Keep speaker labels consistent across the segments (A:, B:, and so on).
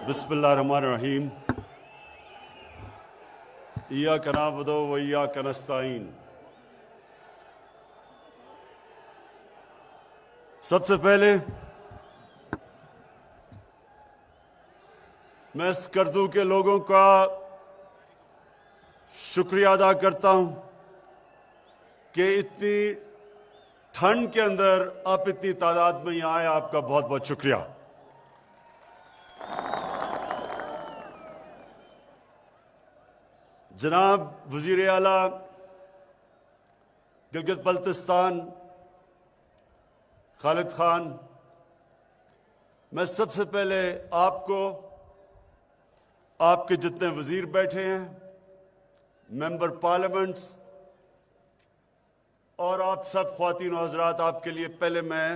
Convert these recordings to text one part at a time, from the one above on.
A: बिस्मिल्लाहिर्रहमानिर्रहीम। इय्याका नअबुदु व इय्याका नस्तईन। सबसे पहले मैं स्कर्दू के लोगों का शुक्रिया अदा करता हूं कि इतनी ठंड के अंदर आप इतनी तादाद में यहाँ आए। आपका बहुत बहुत शुक्रिया। जनाब वज़ीर आला गिलगित बल्तिस्तान खालिद खान, मैं सबसे पहले आपको, आपके जितने वज़ीर बैठे हैं, मेंबर पार्लियामेंट्स और आप सब ख्वातीन और हज़रात, आपके लिए पहले मैं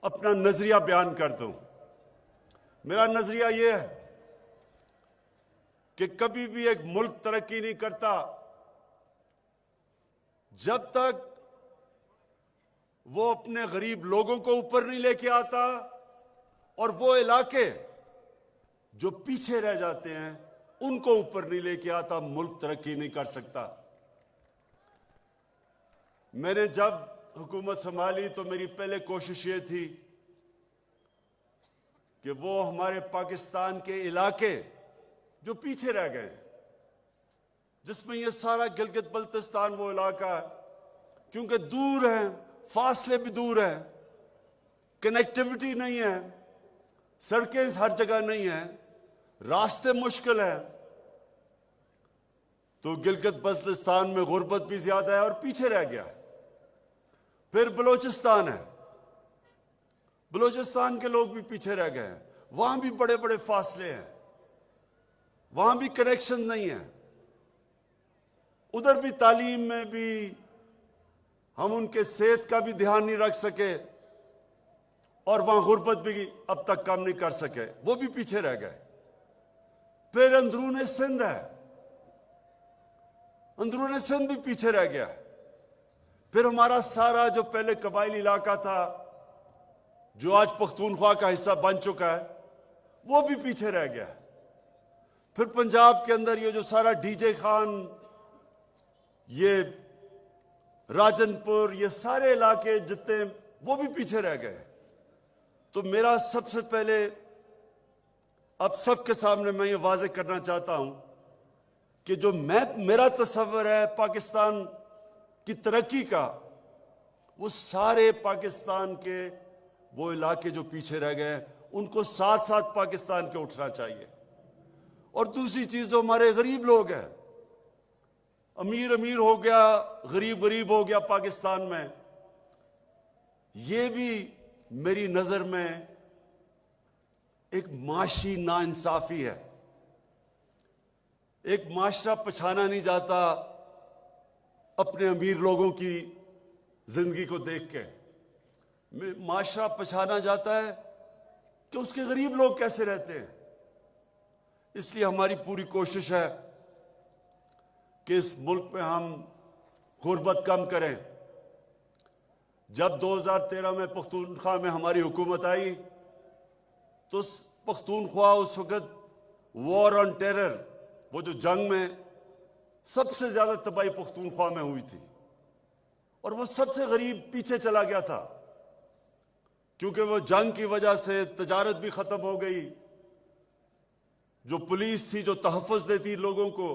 A: अपना नज़रिया बयान कर दूं। मेरा नज़रिया ये है कि कभी भी एक मुल्क तरक्की नहीं करता जब तक वो अपने गरीब लोगों को ऊपर नहीं लेके आता और वो इलाके जो पीछे रह जाते हैं उनको ऊपर नहीं लेके आता। मुल्क तरक्की नहीं कर सकता। मैंने जब हुकूमत संभाली तो मेरी पहले कोशिश ये थी कि वो हमारे पाकिस्तान के इलाके जो पीछे रह गए, जिसमें ये सारा गिलगित बल्तिस्तान वो इलाका है, क्योंकि दूर है, फासले भी दूर है, कनेक्टिविटी नहीं है, सड़कें हर जगह नहीं है, रास्ते मुश्किल है, तो गिलगित बल्तिस्तान में गुर्बत भी ज्यादा है और पीछे रह गया। फिर बलोचिस्तान है, बलोचिस्तान के लोग भी पीछे रह गए हैं, वहां भी बड़े बड़े फासले हैं, वहां भी कनेक्शन नहीं है, उधर भी तालीम में भी हम उनके सेहत का भी ध्यान नहीं रख सके और वहां गुर्बत भी अब तक कम नहीं कर सके, वो भी पीछे रह गए। फिर अंदरून सिंध है, अंदरून सिंध भी पीछे रह गया। फिर हमारा सारा जो पहले कबायली इलाका था, जो आज पख्तूनख्वा का हिस्सा बन चुका है, वो भी पीछे रह गया। फिर पंजाब के अंदर ये जो सारा डीजे खान, ये राजनपुर, ये सारे इलाके जितने, वो भी पीछे रह गए। तो मेरा सबसे पहले अब सबके सामने मैं ये वाज़ेह करना चाहता हूं कि जो मेरा तस्वर है पाकिस्तान की तरक्की का, वो सारे पाकिस्तान के वो इलाके जो पीछे रह गए उनको साथ साथ पाकिस्तान के उठना चाहिए। और दूसरी चीज, जो हमारे गरीब लोग हैं, अमीर अमीर हो गया, गरीब गरीब हो गया पाकिस्तान में, ये भी मेरी नजर में एक माशी नाइंसाफी है। एक माशरा पछाना नहीं जाता अपने अमीर लोगों की जिंदगी को देख के, माशरा पछाना जाता है कि उसके गरीब लोग कैसे रहते हैं। इसलिए हमारी पूरी कोशिश है कि इस मुल्क में हम गुर्बत कम करें। जब 2013 में पख्तूनख्वा में हमारी हुकूमत आई तो पख्तूनख्वा उस वक्त वॉर ऑन टेरर, वो जो जंग में सबसे ज्यादा तबाही पख्तूनख्वा में हुई थी, और वो सबसे गरीब पीछे चला गया था, क्योंकि वो जंग की वजह से तजारत भी खत्म हो गई। जो पुलिस थी, जो तहफ़्फ़ुज़ देती लोगों को,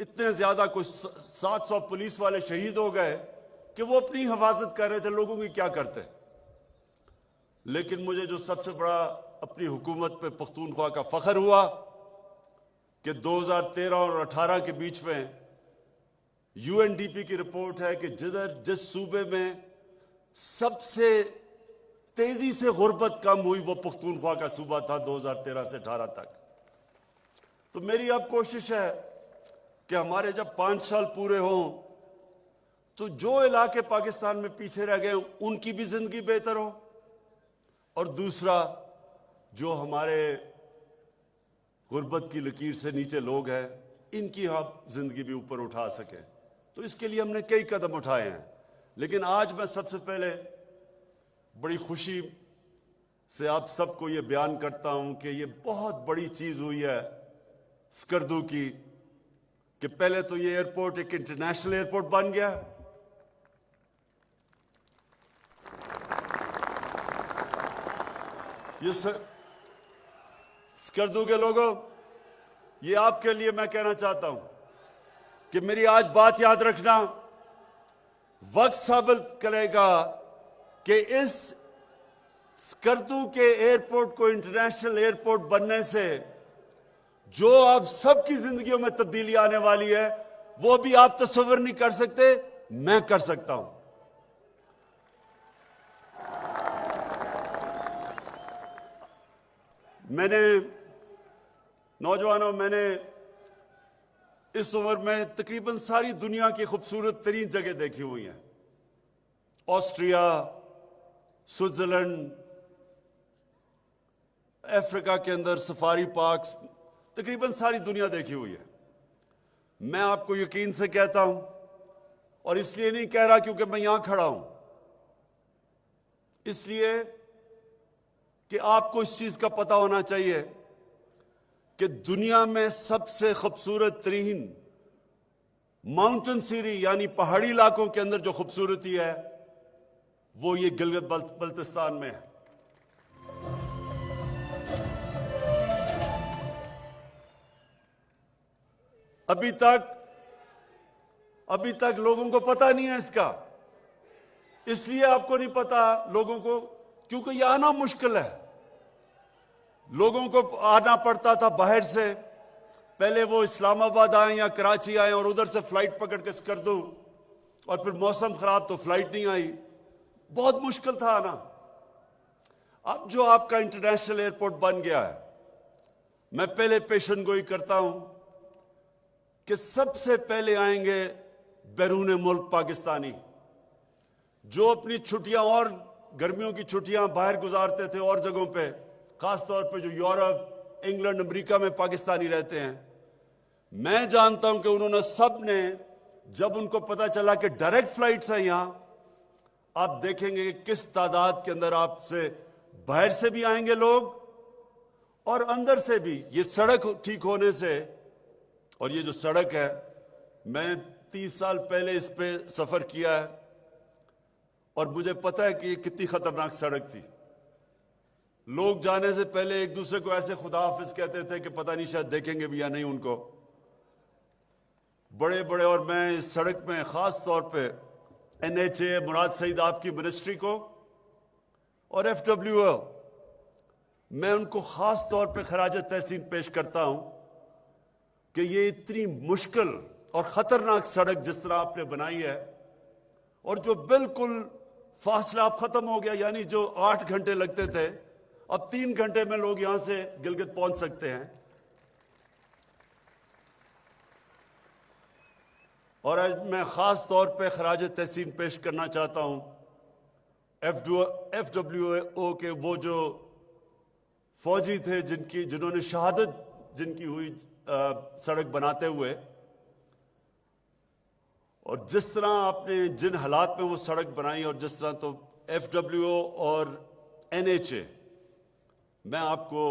A: इतने ज्यादा, कुछ 700 पुलिस वाले शहीद हो गए कि वो अपनी हिफाजत कर रहे थे, लोगों की क्या करते। लेकिन मुझे जो सबसे बड़ा अपनी हुकूमत पे पख्तूनख्वा का फख्र हुआ कि 2013 और 18 के बीच में UNDP की रिपोर्ट है कि जिस सूबे में सबसे तेजी से गुर्बत कम हुई वो पख्तूनख्वा का सूबा था 2013 से 18 तक। तो मेरी अब कोशिश है कि हमारे जब 5 साल पूरे हों तो जो इलाके पाकिस्तान में पीछे रह गए उनकी भी जिंदगी बेहतर हो, और दूसरा जो हमारे गुर्बत की लकीर से नीचे लोग हैं इनकी हम जिंदगी भी ऊपर उठा सकें। तो इसके लिए हमने कई कदम उठाए हैं। लेकिन आज मैं सबसे पहले बड़ी खुशी से आप सबको ये बयान करता हूं कि ये बहुत बड़ी चीज हुई है स्कर्दू की, कि पहले तो ये एयरपोर्ट एक इंटरनेशनल एयरपोर्ट बन गया। ये स्कर्दू के लोगों, ये आपके लिए मैं कहना चाहता हूं कि मेरी आज बात याद रखना। वक्त साबित करेगा कि इस स्कर्दू के एयरपोर्ट को इंटरनेशनल एयरपोर्ट बनने से जो आप सबकी जिंदगियों में तब्दीली आने वाली है, वो भी आप तस्वीर नहीं कर सकते, मैं कर सकता हूं। नौजवानों, मैंने इस उम्र में तकरीबन सारी दुनिया की खूबसूरत तरीन जगह देखी हुई हैं। ऑस्ट्रिया, स्विट्जरलैंड, अफ्रीका के अंदर सफारी पार्क्स, तकरीबन सारी दुनिया देखी हुई है। मैं आपको यकीन से कहता हूं, और इसलिए नहीं कह रहा क्योंकि मैं यहां खड़ा हूं, इसलिए कि आपको इस चीज का पता होना चाहिए कि दुनिया में सबसे खूबसूरत तरीन माउंटेन सीरी यानी पहाड़ी इलाकों के अंदर जो खूबसूरती है वो ये गिलगित बल्तिस्तान में है। अभी तक लोगों को पता नहीं है इसका। इसलिए आपको नहीं पता लोगों को, क्योंकि ये आना मुश्किल है। लोगों को आना पड़ता था बाहर से, पहले वो इस्लामाबाद आए या कराची आए और उधर से फ्लाइट पकड़ के कर दो, और फिर मौसम खराब तो फ्लाइट नहीं आई, बहुत मुश्किल था आना। अब जो आपका इंटरनेशनल एयरपोर्ट बन गया है, मैं पहले पेशन गोई करता हूं कि सबसे पहले आएंगे बैरून मुल्क पाकिस्तानी, जो अपनी छुट्टियां और गर्मियों की छुट्टियां बाहर गुजारते थे और जगहों पे, खास तौर पे जो यूरोप, इंग्लैंड, अमेरिका में पाकिस्तानी रहते हैं। मैं जानता हूं कि उन्होंने सब ने, जब उनको पता चला कि डायरेक्ट फ्लाइट्स हैं यहां, आप देखेंगे कि किस तादाद के अंदर आपसे बाहर से भी आएंगे लोग और अंदर से भी। ये सड़क ठीक होने से, और ये जो सड़क है, मैंने 30 साल पहले इस पे सफर किया है और मुझे पता है कि ये कितनी खतरनाक सड़क थी। लोग जाने से पहले एक दूसरे को ऐसे खुदा हाफिज कहते थे कि पता नहीं शायद देखेंगे भी या नहीं उनको, बड़े बड़े। और मैं इस सड़क में खास तौर पे NHA, मुराद सईद आपकी मिनिस्ट्री को, और FWO, मैं उनको खास तौर पे खराज तहसीन पेश करता हूं कि ये इतनी मुश्किल और खतरनाक सड़क जिस तरह आपने बनाई है, और जो बिल्कुल फासला अब खत्म हो गया, यानी जो 8 घंटे लगते थे, अब 3 घंटे में लोग यहां से गिलगित पहुंच सकते हैं। और आज मैं खास तौर पे खराज तहसीन पेश करना चाहता हूं FWO के वो जो फौजी थे जिन्होंने शहादत जिनकी हुई सड़क बनाते हुए, और जिस तरह आपने जिन हालात में वो सड़क बनाई, और जिस तरह, तो FWO और NHA, मैं आपको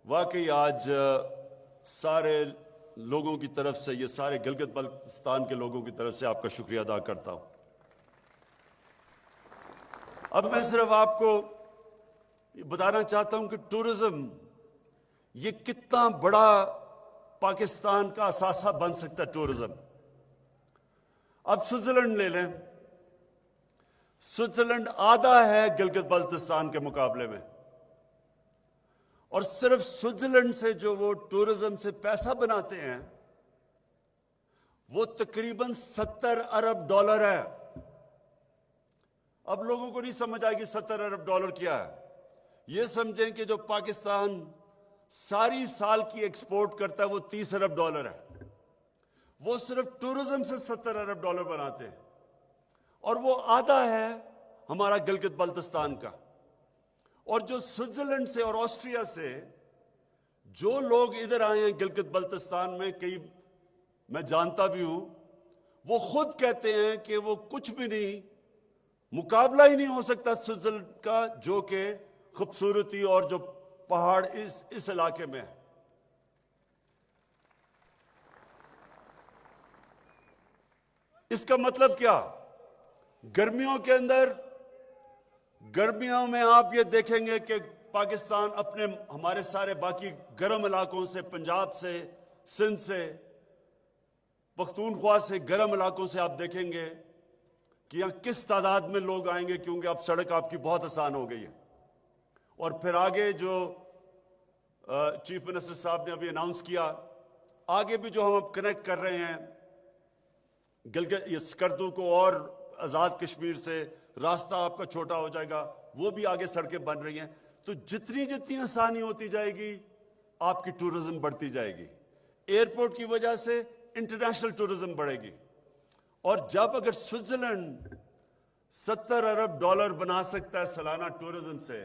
A: वाकई आज सारे लोगों की तरफ से, ये सारे गिलगित बल्तिस्तान के लोगों की तरफ से आपका शुक्रिया अदा करता हूं। अब मैं सिर्फ आपको बताना चाहता हूं कि टूरिज्म ये कितना बड़ा पाकिस्तान का असासा बन सकता है। टूरिज्म, अब स्विट्जरलैंड ले लें, स्विट्जरलैंड आधा है गिलगित बल्तिस्तान के मुकाबले में, और सिर्फ स्विट्जरलैंड से जो वो टूरिज्म से पैसा बनाते हैं वो तकरीबन $70 अरब है। अब लोगों को नहीं समझ आएगी $70 अरब क्या है। ये समझें कि जो पाकिस्तान सारी साल की एक्सपोर्ट करता है वो $30 अरब है, वो सिर्फ टूरिज्म से $70 अरब बनाते हैं, और वो आधा है हमारा गिलगित बल्तिस्तान का। और जो स्विट्जरलैंड से और ऑस्ट्रिया से जो लोग इधर आए हैं गिलगित बल्तिस्तान में, कई मैं जानता भी हूं, वो खुद कहते हैं कि वो कुछ भी नहीं, मुकाबला ही नहीं हो सकता स्विट्जरलैंड का, जो कि खूबसूरती और जो पहाड़ इस इलाके में है। इसका मतलब क्या? गर्मियों के अंदर, गर्मियों में आप ये देखेंगे कि पाकिस्तान अपने हमारे सारे बाकी गर्म इलाकों से, पंजाब से, सिंध से, पख्तूनख्वा से, गर्म इलाकों से आप देखेंगे कि यहाँ किस तादाद में लोग आएंगे, क्योंकि अब सड़क आपकी बहुत आसान हो गई है। और फिर आगे जो चीफ मिनिस्टर साहब ने अभी अनाउंस किया, आगे भी जो हम अब कनेक्ट कर रहे हैं गिलगित स्कर्दू को और आज़ाद कश्मीर से, रास्ता आपका छोटा हो जाएगा, वो भी आगे सड़कें बन रही हैं। तो जितनी जितनी आसानी होती जाएगी आपकी टूरिज्म बढ़ती जाएगी। एयरपोर्ट की वजह से इंटरनेशनल टूरिज्म बढ़ेगी। और जब अगर स्विट्जरलैंड 70 अरब डॉलर बना सकता है सालाना टूरिज्म से,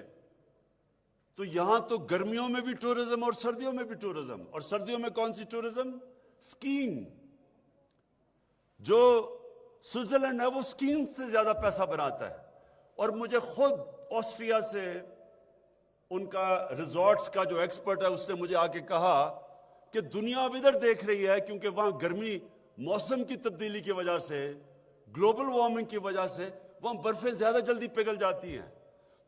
A: तो यहां तो गर्मियों में भी टूरिज्म और सर्दियों में भी टूरिज्म। और सर्दियों में कौन सी टूरिज्म? स्कीइंग। जो स्विट्जरलैंड है वो स्कीइंग से ज्यादा पैसा बनाता है। और मुझे खुद ऑस्ट्रिया से उनका रिजॉर्ट्स का जो एक्सपर्ट है उसने मुझे आके कहा कि दुनिया अब इधर देख रही है, क्योंकि वहां गर्मी, मौसम की तब्दीली की वजह से, ग्लोबल वार्मिंग की वजह से वहां बर्फें ज्यादा जल्दी पिघल जाती हैं।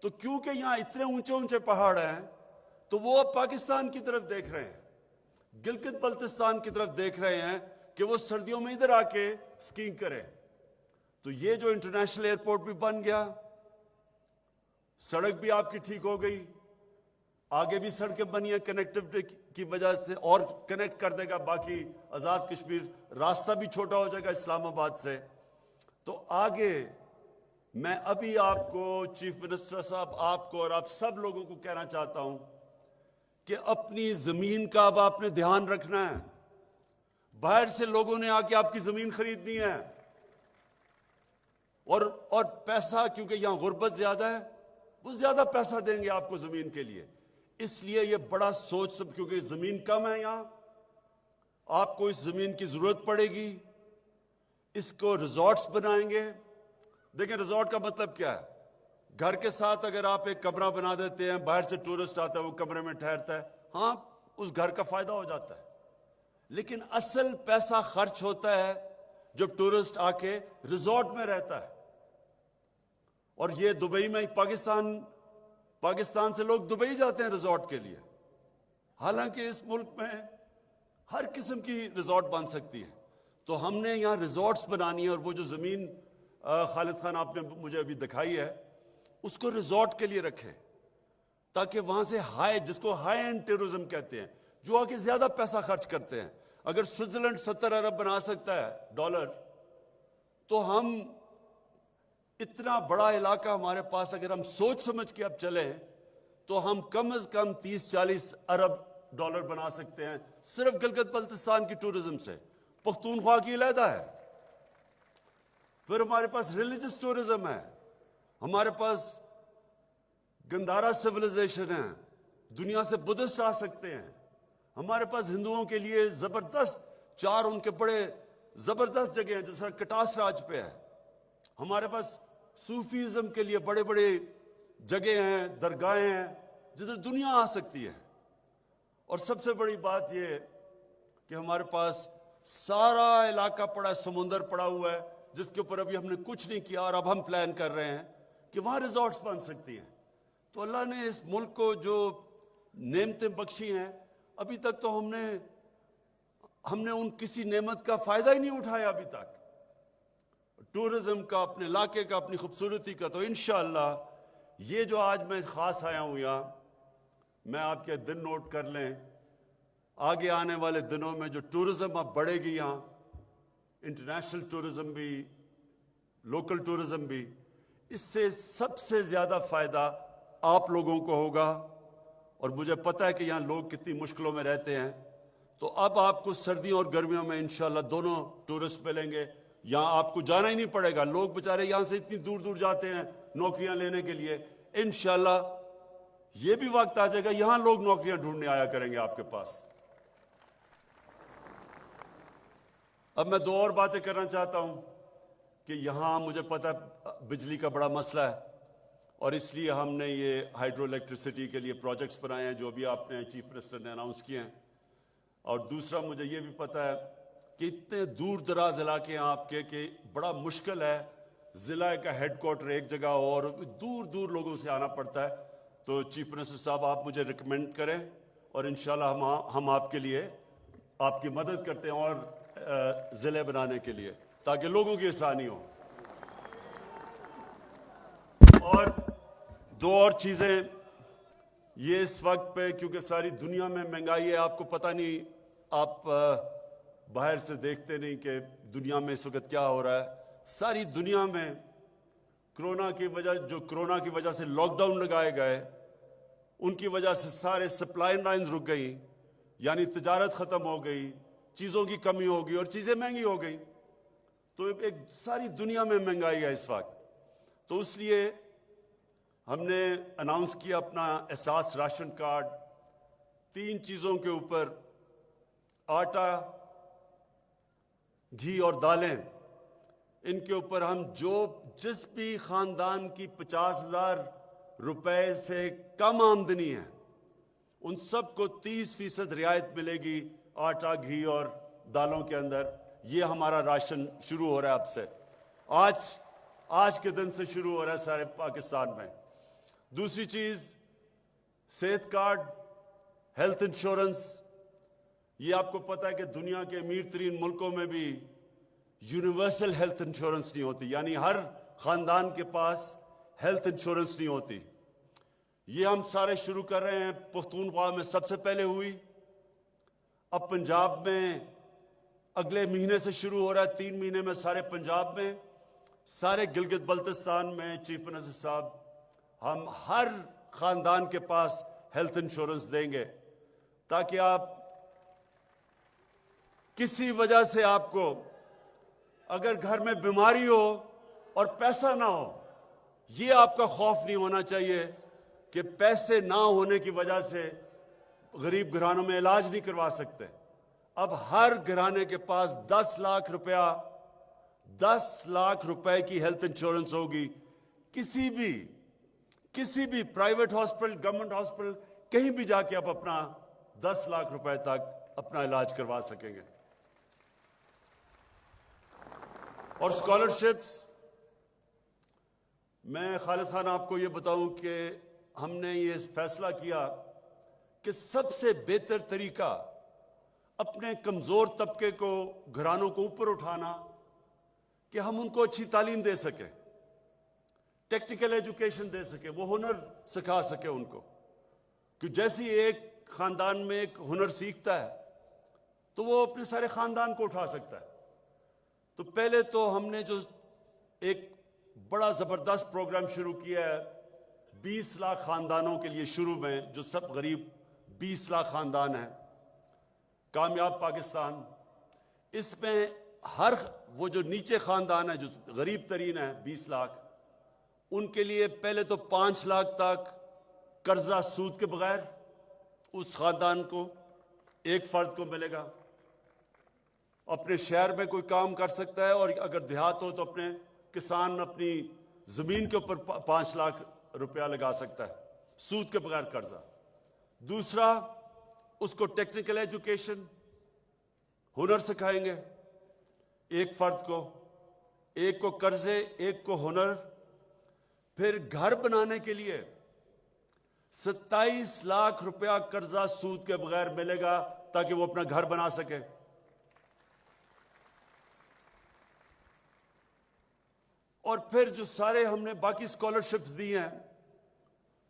A: तो क्योंकि यहां इतने ऊंचे ऊंचे पहाड़ हैं, तो वो अब पाकिस्तान की तरफ देख रहे हैं, गिलगित बल्तिस्तान की तरफ देख रहे हैं कि वो सर्दियों में इधर आके स्कीइंग करें। तो ये जो इंटरनेशनल एयरपोर्ट भी बन गया, सड़क भी आपकी ठीक हो गई, आगे भी सड़कें बनी है कनेक्टिविटी की वजह से, और कनेक्ट कर देगा बाकी आज़ाद कश्मीर, रास्ता भी छोटा हो जाएगा इस्लामाबाद से। तो आगे मैं अभी आपको, चीफ मिनिस्टर साहब, आपको और आप सब लोगों को कहना चाहता हूं कि अपनी जमीन का अब आपने ध्यान रखना है। बाहर से लोगों ने आके आपकी जमीन खरीदनी है, और पैसा, क्योंकि यहां गुर्बत ज्यादा है, वो ज्यादा पैसा देंगे आपको जमीन के लिए। इसलिए ये बड़ा सोच सब, क्योंकि जमीन कम है यहां, आपको इस जमीन की जरूरत पड़ेगी। इसको रिजॉर्ट्स बनाएंगे। देखें, रिजॉर्ट का मतलब क्या है? घर के साथ अगर आप एक कमरा बना देते हैं, बाहर से टूरिस्ट आता है, वो कमरे में ठहरता है, हाँ, उस घर का फायदा हो जाता है। लेकिन असल पैसा खर्च होता है जब टूरिस्ट आके रिजॉर्ट में रहता है। और ये दुबई में, पाकिस्तान से लोग दुबई जाते हैं रिजॉर्ट के लिए, हालांकि इस मुल्क में हर किस्म की रिजॉर्ट बन सकती है। तो हमने यहाँ रिजॉर्ट्स बनानी है, और वो जो जमीन खालिद खान आपने मुझे अभी दिखाई है, उसको रिजॉर्ट के लिए रखें, ताकि वहां से जिसको हाई एंड टूरिज्म कहते हैं, जो आके ज्यादा पैसा खर्च करते हैं। अगर स्विट्जरलैंड 70 अरब बना सकता है डॉलर, तो हम इतना बड़ा इलाका हमारे पास, अगर हम सोच समझ के अब चले, तो हम कम से कम 30-40 अरब डॉलर बना सकते हैं सिर्फ गिलगित बल्तिस्तान की टूरिज्म से। पख्तूनख्वा की अलहदा है। फिर हमारे पास रिलीजियस टूरिज्म है, हमारे पास गंधारा सिविलाइजेशन है, दुनिया से बुद्धिस्ट आ सकते हैं। हमारे पास हिंदुओं के लिए जबरदस्त 4 उनके बड़े जबरदस्त जगह हैं, जैसा कटास राज पे है। हमारे पास सूफीज्म के लिए बड़े बड़े जगह हैं, दरगाहें हैं, जिधर दुनिया आ सकती है। और सबसे बड़ी बात यह कि हमारे पास सारा इलाका पड़ा, समुंदर पड़ा हुआ है, जिसके ऊपर अभी हमने कुछ नहीं किया, और अब हम प्लान कर रहे हैं कि वहां रिजॉर्ट्स बन सकती हैं। तो अल्लाह ने इस मुल्क को जो नेमतें बख्शी हैं, अभी तक तो हमने उन किसी नेमत का फायदा ही नहीं उठाया अभी तक, टूरिज्म का, अपने इलाके का, अपनी खूबसूरती का। तो इंशाअल्लाह ये जो आज मैं खास आया हूं यहाँ, मैं आपके दिन नोट कर लें, आगे आने वाले दिनों में जो टूरिज्म अब बढ़ेगी यहाँ, इंटरनेशनल टूरिज्म भी, लोकल टूरिज्म भी, इससे सबसे ज्यादा फायदा आप लोगों को होगा। और मुझे पता है कि यहाँ लोग कितनी मुश्किलों में रहते हैं। तो अब आपको सर्दियों और गर्मियों में इंशाल्लाह दोनों टूरिस्ट मिलेंगे। यहाँ आपको जाना ही नहीं पड़ेगा। लोग बेचारे यहाँ से इतनी दूर दूर जाते हैं नौकरियां लेने के लिए। इंशाल्लाह ये भी वक्त आ जाएगा, यहाँ लोग नौकरियां ढूंढने आया करेंगे आपके पास। अब मैं 2 और बातें करना चाहता हूं कि यहां मुझे पता बिजली का बड़ा मसला है, और इसलिए हमने ये हाइड्रो इलेक्ट्रिसिटी के लिए प्रोजेक्ट्स बनाए हैं जो भी आपने चीफ मिनिस्टर ने अनाउंस किए हैं। और दूसरा, मुझे ये भी पता है कि इतने दूर दराज इलाके हैं आपके कि बड़ा मुश्किल है ज़िला का हेडक्वार्टर एक जगह हो और दूर दूर लोगों से आना पड़ता है। तो चीफ मिनिस्टर साहब, आप मुझे रिकमेंड करें और इंशाल्लाह हम आपके लिए आपकी मदद करते हैं और ज़िले बनाने के लिए, ताकि लोगों की आसानी हो। और दो और चीज़ें, ये इस वक्त पे क्योंकि सारी दुनिया में महंगाई है, आपको पता नहीं, आप बाहर से देखते नहीं कि दुनिया में इस वक्त क्या हो रहा है। सारी दुनिया में कोरोना की वजह से लॉकडाउन लगाए गए, उनकी वजह से सारे सप्लाई लाइन्स रुक गई, यानी तिजारत ख़त्म हो गई, चीज़ों की कमी हो गई और चीज़ें महंगी हो गई। तो एक सारी दुनिया में महंगाई है इस वक्त। तो इसलिए हमने अनाउंस किया अपना एहसास राशन कार्ड। 3 चीज़ों के ऊपर, आटा, घी और दालें, इनके ऊपर हम जिस भी ख़ानदान की 50,000 रुपए से कम आमदनी है उन सबको 30% रियायत मिलेगी आटा, घी और दालों के अंदर। ये हमारा राशन शुरू हो रहा है अब से, आज के दिन से शुरू हो रहा है सारे पाकिस्तान में। दूसरी चीज़, सेहत कार्ड, हेल्थ इंश्योरेंस। ये आपको पता है कि दुनिया के अमीर तरीन मुल्कों में भी यूनिवर्सल हेल्थ इंश्योरेंस नहीं होती, यानी हर ख़ानदान के पास हेल्थ इंश्योरेंस नहीं होती। ये हम सारे शुरू कर रहे हैं। पख्तूनख्वा में सबसे पहले हुई, अब पंजाब में अगले महीने से शुरू हो रहा है, 3 महीने में सारे पंजाब में, सारे गिलगित बल्तिस्तान में। चीफ मिनिस्टर साहब, हम हर ख़ानदान के पास हेल्थ इंश्योरेंस देंगे, ताकि आप किसी वजह से आपको अगर घर में बीमारी हो और पैसा ना हो, ये आपका खौफ नहीं होना चाहिए कि पैसे ना होने की वजह से गरीब घरानों में इलाज नहीं करवा सकते। अब हर घराने के पास 10 लाख रुपए की हेल्थ इंश्योरेंस होगी। किसी भी प्राइवेट हॉस्पिटल, गवर्नमेंट हॉस्पिटल, कहीं भी जाके आप अपना 10 लाख रुपए तक अपना इलाज करवा सकेंगे। और स्कॉलरशिप्स, मैं खालिद खान आपको ये बताऊं कि हमने ये फैसला किया कि सबसे बेहतर तरीका अपने कमज़ोर तबके को, घरानों को ऊपर उठाना, कि हम उनको अच्छी तालीम दे सकें, टेक्निकल एजुकेशन दे सके, वो हुनर सिखा सके उनको। कि जैसे एक ख़ानदान में एक हुनर सीखता है तो वो अपने सारे ख़ानदान को उठा सकता है। तो पहले तो हमने जो एक बड़ा ज़बरदस्त प्रोग्राम शुरू किया है 20 लाख ख़ानदानों के लिए, शुरू में जो सब गरीब 20 लाख ख़ानदान हैं, कामयाब पाकिस्तान। इसमें हर वो जो नीचे ख़ानदान है, जो गरीब तरीन है 20 लाख, उनके लिए पहले तो 5 लाख तक कर्जा सूद के बगैर उस ख़ानदान को, एक फ़र्द को मिलेगा। अपने शहर में कोई काम कर सकता है, और अगर देहात हो तो अपने किसान अपनी ज़मीन के ऊपर 5 लाख रुपया लगा सकता है, सूद के बगैर कर्जा। दूसरा, उसको टेक्निकल एजुकेशन, हुनर सिखाएंगे, एक फ़र्द को, एक को कर्जे, एक को हुनर। फिर घर बनाने के लिए 27 लाख रुपया कर्जा सूद के बगैर मिलेगा, ताकि वो अपना घर बना सके। और फिर जो सारे हमने बाकी स्कॉलरशिप्स दी हैं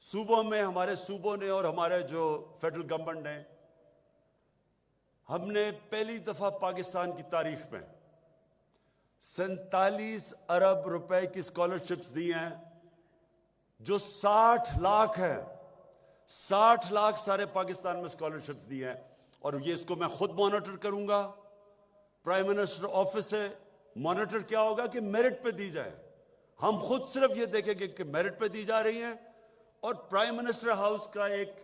A: सूबों में, हमारे सूबों ने और हमारे जो फेडरल गवर्नमेंट ने, हमने पहली दफा पाकिस्तान की तारीख में 47 अरब रुपए की स्कॉलरशिप्स दी हैं, जो 60 लाख है। 60 लाख सारे पाकिस्तान में स्कॉलरशिप्स दी हैं। और ये इसको मैं खुद मॉनिटर करूंगा, प्राइम मिनिस्टर ऑफिस से मॉनिटर क्या होगा कि मेरिट पे दी जाए। हम खुद सिर्फ ये देखेंगे कि मेरिट पे दी जा रही हैं। और प्राइम मिनिस्टर हाउस का एक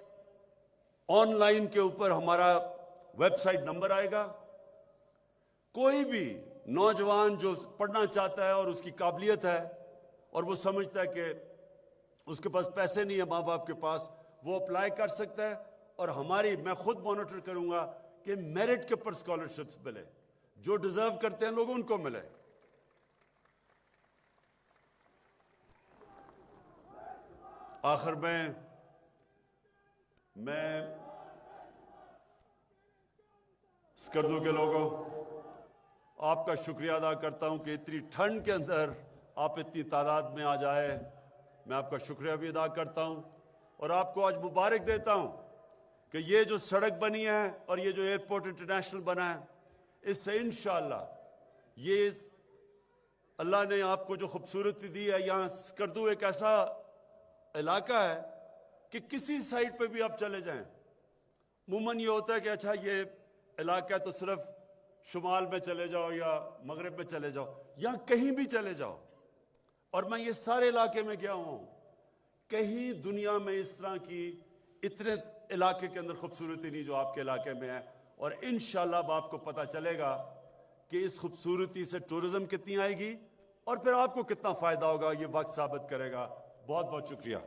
A: ऑनलाइन के ऊपर हमारा वेबसाइट नंबर आएगा। कोई भी नौजवान जो पढ़ना चाहता है और उसकी काबिलियत है और वो समझता है कि उसके पास पैसे नहीं है माँ बाप के पास, वो अप्लाई कर सकता है और मैं खुद मॉनिटर करूंगा कि मेरिट के ऊपर स्कॉलरशिप्स मिले, जो डिजर्व करते हैं लोग उनको मिले। आखिर में मैं स्कर्दू के लोगों आपका शुक्रिया अदा करता हूं कि इतनी ठंड के अंदर आप इतनी तादाद में आ जाए। मैं आपका शुक्रिया भी अदा करता हूं और आपको आज मुबारक देता हूं कि ये जो सड़क बनी है और ये जो एयरपोर्ट इंटरनेशनल बना है, इससे इंशाअल्लाह ये अल्लाह ने आपको जो खूबसूरती दी है, यहाँ स्कर्दू एक ऐसा इलाका है कि किसी साइड पे भी आप चले जाएं, अमूमन ये होता है कि अच्छा ये इलाका है तो सिर्फ शुमाल में चले जाओ या मगरिब में चले जाओ, या कहीं भी चले जाओ। और मैं ये सारे इलाके में गया हूं, कहीं दुनिया में इस तरह की इतने इलाके के अंदर खूबसूरती नहीं जो आपके इलाके में है। और इंशाअल्लाह अब आपको पता चलेगा कि इस खूबसूरती से टूरिज्म कितनी आएगी और फिर आपको कितना फायदा होगा, ये वक्त साबित करेगा। बहुत बहुत शुक्रिया।